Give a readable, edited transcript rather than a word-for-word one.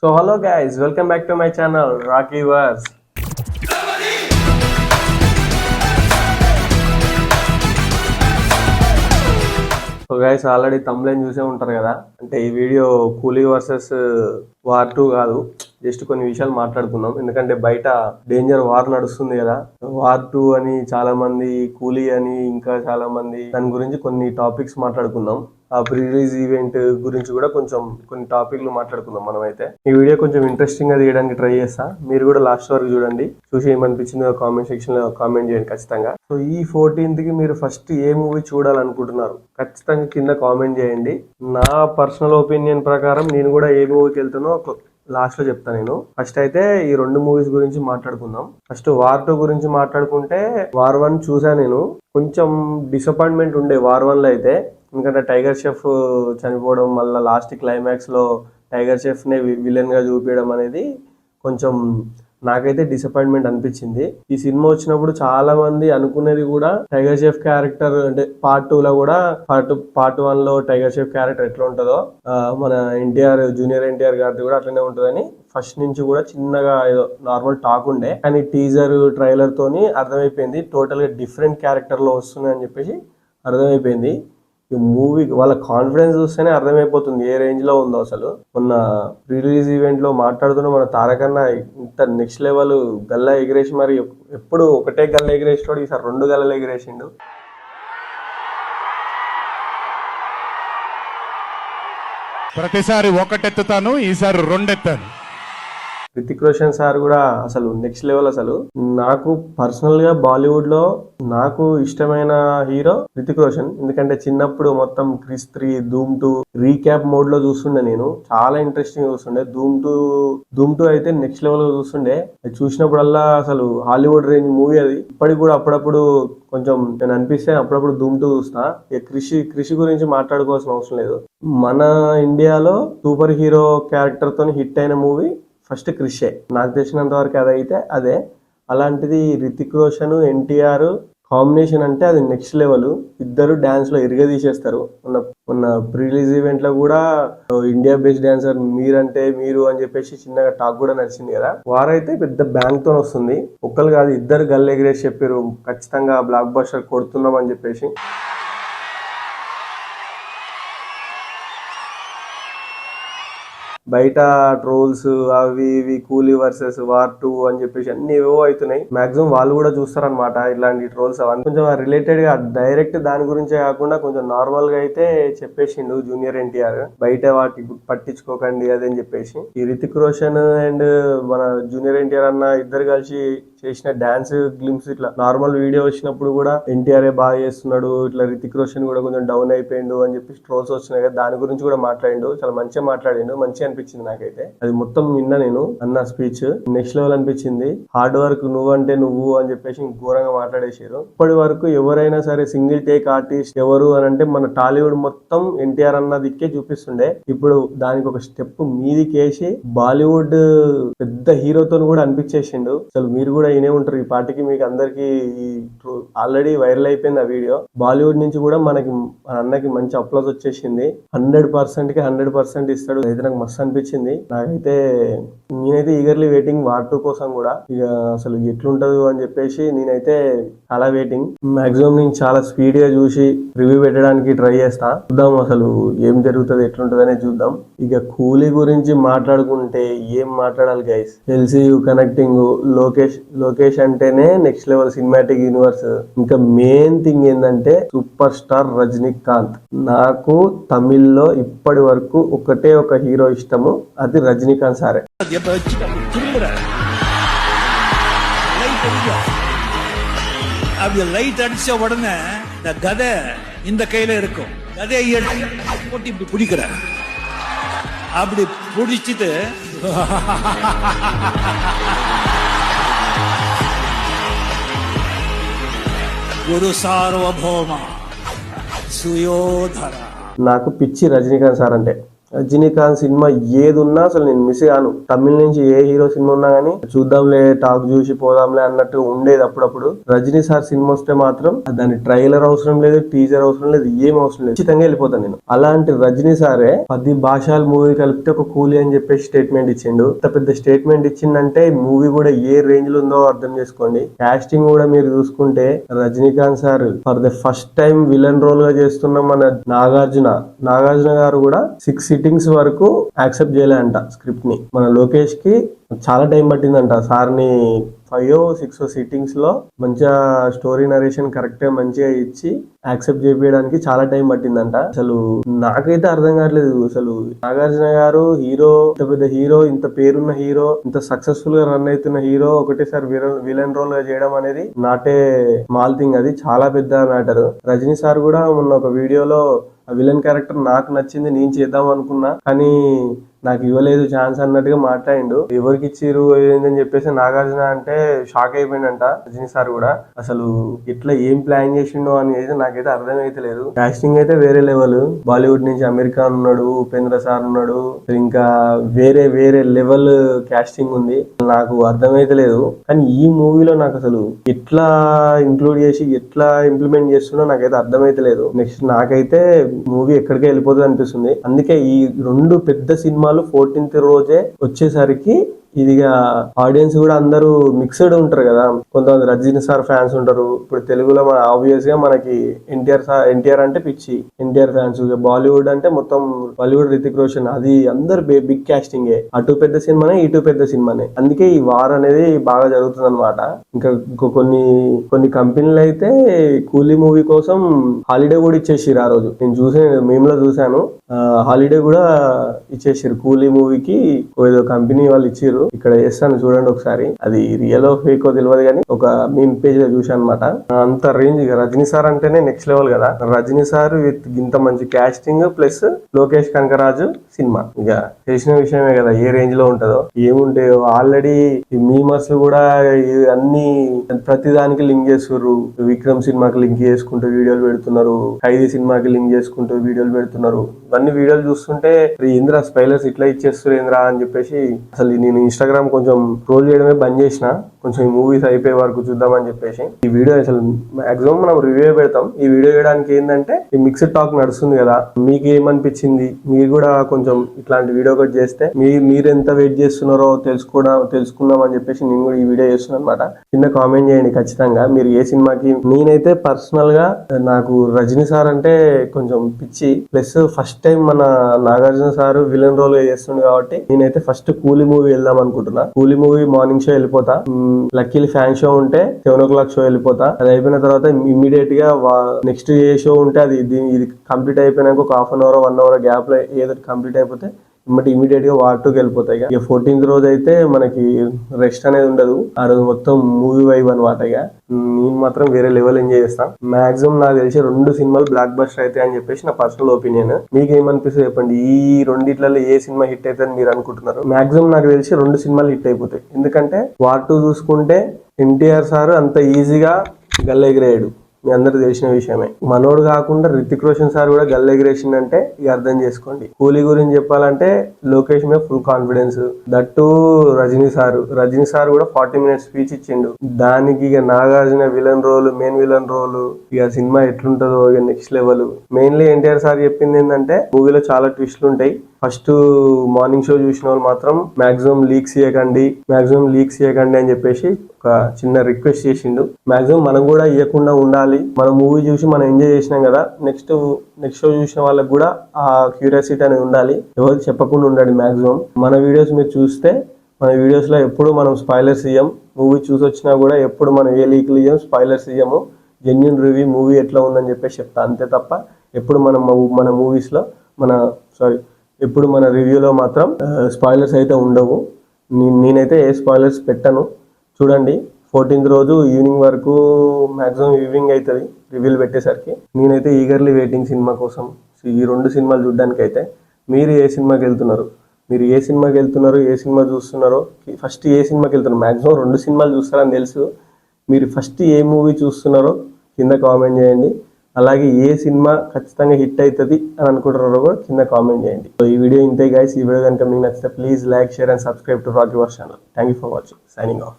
So hello guys, welcome back to my channel Rocky Wars. So guys already thumbnail చూసే ఉంటారు కదా. అంటే ఈ వీడియో కూలీ వర్సెస్ వార్ 2 కాదు, జస్ట్ కొన్ని విషయాలు మాట్లాడుకుందాం. ఎందుకంటే బయట డేంజర్ వార్ నడుస్తుంది కదా. వార్ 2 అని చాలా మంది, కూలీ అని ఇంకా చాలా మంది, దాని గురించి కొన్ని టాపిక్స్ మాట్లాడుకుందాం. ఆ ప్రీ రిలీజ్ ఈవెంట్ గురించి కూడా కొన్ని టాపిక్లు మాట్లాడుకుందాం. మనమైతే ఈ వీడియో కొంచెం ఇంట్రెస్టింగ్ గా తీయడానికి ట్రై చేస్తా. మీరు కూడా లాస్ట్ వరకు చూడండి, చూసి ఏమనిపించిందో కామెంట్ సెక్షన్ లో కామెంట్ చేయండి ఖచ్చితంగా. సో ఈ 14th కి మీరు ఫస్ట్ ఏ మూవీ చూడాలనుకుంటున్నారు ఖచ్చితంగా కింద కామెంట్ చేయండి. నా పర్సనల్ ఒపీనియన్ ప్రకారం నేను కూడా ఏ మూవీకి వెళ్తానో లాస్ట్ లో చెప్తాను. నేను ఫస్ట్ అయితే ఈ రెండు మూవీస్ గురించి మాట్లాడుకుందాం. ఫస్ట్ వార్ 2 గురించి మాట్లాడుకుంటే, వార్ 1 చూసా నేను. కొంచెం డిసప్పాయింట్మెంట్ ఉండే వార్ 1 లో అయితే. ఎందుకంటే టైగర్ షెఫ్ చనిపోవడం, మళ్ళీ లాస్ట్ క్లైమాక్స్ లో టైగర్ షెఫ్ నే విలన్ గా చూపించడం అనేది కొంచెం నాకైతే డిసప్పాయింట్మెంట్ అనిపించింది. ఈ సినిమా వచ్చినప్పుడు చాలా మంది అనుకునేది కూడా టైగర్ షెఫ్ క్యారెక్టర్ అంటే పార్ట్ 2 లో కూడా పార్ట్ 1 లో టైగర్ షెఫ్ క్యారెక్టర్ ఎట్లా ఉంటుందో మన జూనియర్ ఎన్టీఆర్ గారిది కూడా అట్లనే ఉంటుందని ఫస్ట్ నుంచి కూడా చిన్నగా ఏదో నార్మల్ టాక్ ఉండే. కానీ టీజర్ ట్రైలర్ తోని అర్థమైపోయింది టోటల్ గా డిఫరెంట్ క్యారెక్టర్ లో వస్తుంది అని చెప్పేసి అర్థమైపోయింది. ఈ మూవీ వాళ్ళ కాన్ఫిడెన్స్ చూస్తేనే అర్థమైపోతుంది ఏ రేంజ్ లో ఉందో. అసలు మొన్న ప్రీ రిలీజ్ ఈవెంట్ లో మాట్లాడుతున్న మన తారకన్న ఇంత నెక్స్ట్ లెవెల్ గల్లా ఎగిరేసి, మరి ఎప్పుడు ఒకటే గల్ల ఎగిరేసినోడు ఈసారి 2 గల్లలు ఎగిరేసిండు. ప్రతిసారి ఒకటెత్తుతాను, ఈసారి 2 ఎత్తాను. రితిక్ రోషన్ సార్ కూడా అసలు నెక్స్ట్ లెవెల్. అసలు నాకు పర్సనల్ గా బాలీవుడ్ లో నాకు ఇష్టమైన హీరో రితిక్ రోషన్. ఎందుకంటే చిన్నప్పుడు మొత్తం క్రిస్ 3, ధూమ్ 2 రీక్యాప్ మోడ్ లో చూస్తుండే. నేను చాలా ఇంట్రెస్టింగ్ చూస్తుండే. ధూమ్ 2 అయితే నెక్స్ట్ లెవెల్ లో చూస్తుండే. చూసినప్పుడల్లా అసలు హాలీవుడ్ రేంజ్ మూవీ అది. ఇప్పటికి కూడా అప్పుడప్పుడు కొంచెం నేను అనిపిస్తే అప్పుడప్పుడు ధూమ్ 2 చూస్తా. కృషి గురించి మాట్లాడుకోవాల్సిన అవసరం లేదు. మన ఇండియాలో సూపర్ హీరో క్యారెక్టర్ తో హిట్ అయిన మూవీ ఫస్ట్ క్రిషే. నాకు తెలిసినంత వరకు అదైతే అదే. అలాంటిది రితిక్ రోషన్ ఎన్టీఆర్ కాంబినేషన్ అంటే అది నెక్స్ట్ లెవెల్. ఇద్దరు డాన్స్ లో ఇరగదీసేస్తారు. మొన్న ప్రీ రిలీజ్ ఈవెంట్ లో కూడా ఇండియా బెస్ట్ డాన్సర్ మీరు అని చెప్పేసి చిన్నగా టాక్ కూడా నడిచింది కదా. వారైతే పెద్ద బ్యాంక్ తో వస్తుంది. ఒక్కరు కాదు, ఇద్దరు గల్ ఎగిరేసి చెప్పారు ఖచ్చితంగా బ్లాక్ బస్టర్ కొడుతున్నాం అని చెప్పేసి. బయట ట్రోల్స్ అవి ఇవి కూలీ వర్సెస్ వార్ 2 అని చెప్పేసి అన్ని ఏవో అవుతున్నాయి. మాక్సిమం వాళ్ళు కూడా చూస్తారనమాట ఇలాంటి ట్రోల్స్. అవన్నీ కొంచెం రిలేటెడ్ గా డైరెక్ట్ దాని గురించే కాకుండా కొంచెం నార్మల్ గా అయితే చెప్పేసిండు జూనియర్ ఎన్టీఆర్. బయట వాటికి పట్టించుకోకండి అదని చెప్పేసి. ఈ రితిక్ రోషన్ అండ్ మన జూనియర్ ఎన్టీఆర్ అన్న ఇద్దరు కలిసి చేసిన డాన్స్ గ్లిమ్స్ ఇట్లా నార్మల్ వీడియో వచ్చినప్పుడు కూడా ఎన్టీఆర్ బాగా చేస్తున్నాడు, ఇట్లా రితిక్ రోషన్ కూడా కొంచెం డౌన్ అయిపోయిండు అని చెప్పి ట్రోల్స్ వచ్చినాయి కదా. దాని గురించి కూడా మాట్లాడిండు, చాలా మంచిగా మాట్లాడిండు. మంచిగా అనిపించింది నాకైతే. అది మొత్తం విన్నా నేను అన్న స్పీచ్. నెక్స్ట్ లెవెల్ అనిపించింది. హార్డ్ వర్క్ నువ్వంటే నువ్వు అని చెప్పేసి ఘోరంగా మాట్లాడేసారు. ఇప్పటి వరకు ఎవరైనా సరే సింగిల్ టేక్ ఆర్టిస్ట్ ఎవరు అని అంటే మన టాలీవుడ్ మొత్తం ఎన్టీఆర్ అన్న దిక్కే చూపిస్తుండే. ఇప్పుడు దానికి ఒక స్టెప్ మీదికేసి బాలీవుడ్ పెద్ద హీరోతో కూడా అనిపించేసిండు. అసలు మీరు కూడా అయినే ఉంటారు ఈ పార్టీకి. మీకు అందరికి ఆల్రెడీ వైరల్ అయిపోయింది ఆ వీడియో. బాలీవుడ్ నుంచి కూడా మన అన్నకి మంచి అప్లాజ్ వచ్చేసింది. 100% కి 100% ఇస్తాడు. అయితే నాకు మస్తు అనిపించింది. నాకైతే నేనైతే ఈగర్లీ వెయిటింగ్ వార్ 2 కోసం కూడా. ఇక అసలు ఎట్లుంటది అని చెప్పేసి నేనైతే చాలా వెయిటింగ్. మాక్సిమం నేను చాలా స్పీడ్ గా చూసి రివ్యూ పెట్టడానికి ట్రై చేస్తా. చూద్దాం అసలు ఏం జరుగుతుంది, ఎట్లుంటది అనేది చూద్దాం. ఇక కూలీ గురించి మాట్లాడుకుంటే ఏం మాట్లాడాలి గైస్. ఎల్సీయూ కనెక్టింగ్ లోకేష్ అంటేనే నెక్స్ట్ లెవెల్ సినిమాటిక్ యూనివర్స్. ఇంకా మెయిన్ థింగ్ ఏంటంటే సూపర్ స్టార్ రజనీకాంత్. నాకు తమిళ్లో ఇప్పటి వరకు ఒకటే ఒక హీరో ఇష్టము, అది రజనీకాంత్ సారే. அப்படி லைட் அடிச்ச உடனே இந்த கதை இந்த கையில இருக்கும். கதையை போட்டு இப்படி பிடிக்கிற, அப்படி பிடிச்சிட்டு గురు సార్వభౌమ సుయోధర. నాకు పిచ్చి రజనీకాంత్ సార్ అంటే. రజనీకాంత్ సినిమా ఏది ఉన్నా అసలు నేను మిస్ కాను. తమిళ నుంచి ఏ హీరో సినిమా ఉన్నా గానీ చూద్దాంలే, టాక్ చూసి పోదాంలే అన్నట్టు ఉండేది అప్పుడప్పుడు. రజనీ సార్ సినిమా వస్తే మాత్రం దాని ట్రైలర్ అవసరం లేదు, టీజర్ అవసరం లేదు, ఏం అవసరం లేదు, ఖచ్చితంగా వెళ్ళిపోతాను నేను. అలాంటి రజనీ సారే 10 భాషల మూవీ కలిపితే ఒక కూలీ అని చెప్పేసి స్టేట్మెంట్ ఇచ్చిండు. ఇంత పెద్ద స్టేట్మెంట్ ఇచ్చిందంటే మూవీ కూడా ఏ రేంజ్ లో ఉందో అర్థం చేసుకోండి. కాస్టింగ్ కూడా మీరు చూసుకుంటే Rajinikanth sir for the first time villain role గా చేస్తున్న మన నాగార్జున గారు కూడా 6 సిట్టింగ్స్ వరకు యాక్సెప్ట్ చేయలేదంట స్క్రిప్ట్ ని. మన లోకేష్ కి చాలా టైం పట్టిందంట సార్ని 5-6 సిట్టింగ్స్ లో మంచిగా స్టోరీ నరేషన్ కరెక్ట్ గా మంచిగా ఇచ్చి యాక్సెప్ట్ చేయడానికి చాలా టైం పట్టిందంట. అసలు నాకైతే అర్థం కావట్లేదు. అసలు నాగార్జున గారు హీరో, ఇంత పెద్ద హీరో, ఇంత పేరున్న హీరో, ఇంత సక్సెస్ఫుల్ గా రన్ అవుతున్న హీరో ఒకటేసారి విలన్ రోల్ గా చేయడం అనేది నాటే స్మాల్ థింగ్, అది చాలా పెద్ద మ్యాటర్. రజనీ సార్ కూడా మొన్న ఒక వీడియోలో ఆ విలన్ క్యారెక్టర్ నాకు నచ్చింది, నేను చేద్దాం అనుకున్నా కానీ నాకు ఇవ్వలేదు ఛాన్స్ అన్నట్టుగా మాట్లాడిండు. ఎవరికి ఇచ్చిరు ఏందని చెప్పేసి నాగార్జున అంటే షాక్ అయిపోయిందంట రజనీ సార్ కూడా. అసలు ఇట్లా ఏం ప్లాన్ చేసిండో అనేది నాకైతే అర్థమైతే లేదు. కాస్టింగ్ అయితే వేరే లెవెల్. బాలీవుడ్ నుంచి అమెరికా ఉన్నాడు, ఉపేంద్ర సార్ ఉన్నాడు, ఇంకా వేరే లెవెల్ కాస్టింగ్ ఉంది. నాకు అర్థమైతే లేదు. కానీ ఈ మూవీలో నాకు అసలు ఎట్లా ఇంక్లూడ్ చేసి ఎట్లా ఇంప్లిమెంట్ చేస్తున్నా నాకైతే అర్థమైతే లేదు. నెక్స్ట్ నాకైతే మూవీ ఎక్కడికే వెళ్ళిపోతుంది అనిపిస్తుంది. అందుకే ఈ 2 పెద్ద సినిమాలు 14th రోజే వచ్చేసరికి ఇదిగా ఆడియన్స్ కూడా అందరూ మిక్స్డ్ ఉంటారు కదా. కొంతమంది రజనీ సార్ ఫ్యాన్స్ ఉంటారు. ఇప్పుడు తెలుగులో ఆబ్వియస్ గా మనకి ఎన్టీఆర్ అంటే పిచ్చి, ఎన్టీఆర్ ఫ్యాన్స్. బాలీవుడ్ అంటే మొత్తం బాలీవుడ్ రితిక్ రోషన్, అది అందరు బిగ్ కాస్టింగ్. అటు పెద్ద సినిమానే, ఇటు పెద్ద సినిమానే. అందుకే ఈ వార్ అనేది బాగా జరుగుతుంది అనమాట. ఇంకా కొన్ని కంపెనీలు అయితే కూలీ మూవీ కోసం హాలిడే కూడా ఇచ్చేసిరు. ఆ రోజు నేను మేము చూసాను, హాలిడే కూడా ఇచ్చేసారు కూలీ మూవీకి. ఏదో కంపెనీ వాళ్ళు ఇచ్చిర్రు. ఇక్కడ చేస్తాను చూడండి ఒకసారి, అది రియల్ ఫేక్ తెలియదు కానీ ఒక మీమ్ పేజ్ లో చూసాను అనమాట. అంత రేంజ్. రజనీ సార్ అంటేనే నెక్స్ట్ లెవెల్ కదా. రజనీ సార్ విత్ ఇంత మంచి casting plus Lokesh Kanagaraj cinema ఇక చేసిన విషయమే కదా. ఏ రేంజ్ లో ఉంటుందో ఏముంటాయో. ఆల్రెడీ మీమర్స్ కూడా అన్ని ప్రతి దానికి లింక్ చేస్తున్నారు. విక్రమ్ సినిమాకి లింక్ చేసుకుంటూ వీడియోలు పెడుతున్నారు, ఖైదీ సినిమాకి లింక్ చేసుకుంటూ వీడియోలు పెడుతున్నారు. ఇవన్నీ వీడియోలు చూస్తుంటే ఇంద్రా స్పైలర్స్ ఇట్లా ఇచ్చేస్తారు ఏంద్రా అని చెప్పేసి అసలు నేను ఇన్స్టాగ్రామ్ కొంచెం ట్రోల్ చేయడమే బంద్ చేసిన, కొంచెం ఈ మూవీస్ అయిపోయే వరకు చూద్దామని చెప్పేసి. ఈ వీడియో అసలు మాక్సిమం మనం రివ్యూ పెడతాం. ఈ వీడియో చేయడానికి ఏంటంటే ఈ మిక్స్డ్ టాక్ నడుస్తుంది కదా, మీకు ఏమనిపించింది, మీరు కూడా కొంచెం ఇట్లాంటి వీడియో ఒకటి చేస్తే మీరు ఎంత వెయిట్ చేస్తున్నారో తెలుసుకుందాం అని చెప్పేసి నేను కూడా ఈ వీడియో చేస్తున్నాను అనమాట. కింద కామెంట్ చేయండి ఖచ్చితంగా మీరు ఏ సినిమాకి. నేనైతే పర్సనల్ గా నాకు రజనీ సార్ అంటే కొంచెం పిచ్చి, ప్లస్ ఫస్ట్ టైం మన నాగార్జున సార్ విలన్ రోల్ చేస్తుంది కాబట్టి నేనైతే ఫస్ట్ కూలీ మూవీ వెళ్దాం అనుకుంటున్నా. కూలీ మూవీ మార్నింగ్ షో వెళ్ళిపోతా, లక్కీలీ ఫ్యాన్ షో ఉంటే 7 o'clock షో వెళ్ళిపోతా. అది అయిపోయిన తర్వాత ఇమ్మీడియట్ గా నెక్స్ట్ ఏ షో ఉంటే ఇది కంప్లీట్ అయిపోయినాక ఒక 1/2 hour 1 hour గ్యాప్ లో ఏదో కంప్లీట్ అయిపోతే ఇమ్మీడియట్ గా వార్ 2 వెళ్ళిపోతాయి. ఇక 14th రోజు అయితే మనకి రెస్ట్ అనేది ఉండదు. ఆ రోజు మొత్తం మూవీ వైబ్ అనమాట. ఇక నేను మాత్రం వేరే లెవెల్ ఎంజాయ్ చేస్తాను. మాక్సిమం నాకు తెలిసి 2 సినిమాలు బ్లాక్ బస్టర్ అయితే అని చెప్పేసి నా పర్సనల్ ఒపీనియన్. మీకు ఏమనిపిస్తుంది చెప్పండి, ఈ రెండిట్లలో ఏ సినిమా హిట్ అయితే మీరు అనుకుంటున్నారు? మాక్సిమం నాకు తెలిసి 2 సినిమాలు హిట్ అయిపోతాయి. ఎందుకంటే వార్ 2 చూసుకుంటే ఎన్టీఆర్ సార్ అంత ఈజీగా గల్లెగిరేయడు, మీ అందరికి తెలిసిన విషయమే. మనోడు కాకుండా రితిక్ రోషన్ సార్ కూడా గల్లెగిరేసిందంటే ఇక అర్థం చేసుకోండి. కూలీ గురించి చెప్పాలంటే లోకేష్ మీద full confidence. That Rajini sir కూడా 40 minutes స్పీచ్ ఇచ్చిండు. దానికి ఇక నాగార్జున మెయిన్ విలన్ రోల్, ఇక సినిమా ఎట్లుంటుందో ఇక next level. Mainly NTR sir చెప్పింది ఏంటంటే మూవీలో చాలా ట్విస్ట్లు ఉంటాయి. ఫస్ట్ మార్నింగ్ షో చూసిన వాళ్ళు మాత్రం మాక్సిమం లీక్స్ ఇవ్వకండి అని చెప్పేసి ఒక చిన్న రిక్వెస్ట్ చేసిండు. మాక్సిమం మనం కూడా ఇవ్వకుండా ఉండాలి. మన మూవీ చూసి మనం ఎంజాయ్ చేసినాం కదా, నెక్స్ట్ షో చూసిన వాళ్ళకి కూడా ఆ క్యూరియాసిటీ అనేది ఉండాలి. ఎవరికి చెప్పకుండా ఉండాలి. మాక్సిమం మన వీడియోస్ మీరు చూస్తే మన వీడియోస్ లో ఎప్పుడు మనం స్పాయిలర్స్ ఇయ్యం. మూవీ చూసి వచ్చినా కూడా ఎప్పుడు మనం ఏ లీక్లు ఇయ్యం, స్పాయిలర్స్ ఇయ్యము. జెన్యూన్ రివ్యూ మూవీ ఎట్లా ఉందని చెప్పేసి చెప్తా అంతే తప్ప ఎప్పుడు మన మూవీస్ లో ఎప్పుడు మన రివ్యూలో మాత్రం స్పాయిలర్స్ అయితే ఉండవు. నేనైతే ఏ స్పాయిలర్స్ పెట్టను. చూడండి 14th రోజు ఈవినింగ్ వరకు మాక్సిమం ఈవినింగ్ అవుతుంది రివ్యూలు పెట్టేసరికి. నేనైతే ఈగర్లీ వెయిటింగ్ సినిమా కోసం, ఈ 2 సినిమాలు చూడడానికి. అయితే మీరు ఏ సినిమాకి వెళ్తున్నారు, ఏ సినిమా చూస్తున్నారో, ఫస్ట్ ఏ సినిమాకి వెళ్తున్నారు? మాక్సిమం 2 సినిమాలు చూస్తారని తెలుసు. మీరు ఫస్ట్ ఏ మూవీ చూస్తున్నారో కింద కామెంట్ చేయండి. అలాగే ఏ సినిమా ఖచ్చితంగా హిట్ అవుతుంది అని అనుకుంటున్నారో కూడా కింద కామెంట్ చేయండి. సో ఈ వీడియో ఇంతే గైస్. ఈ వీడియో కనుక మీకు నచ్చితే please like, share and subscribe to Rockyverse channel. Thank you for watching. Signing of.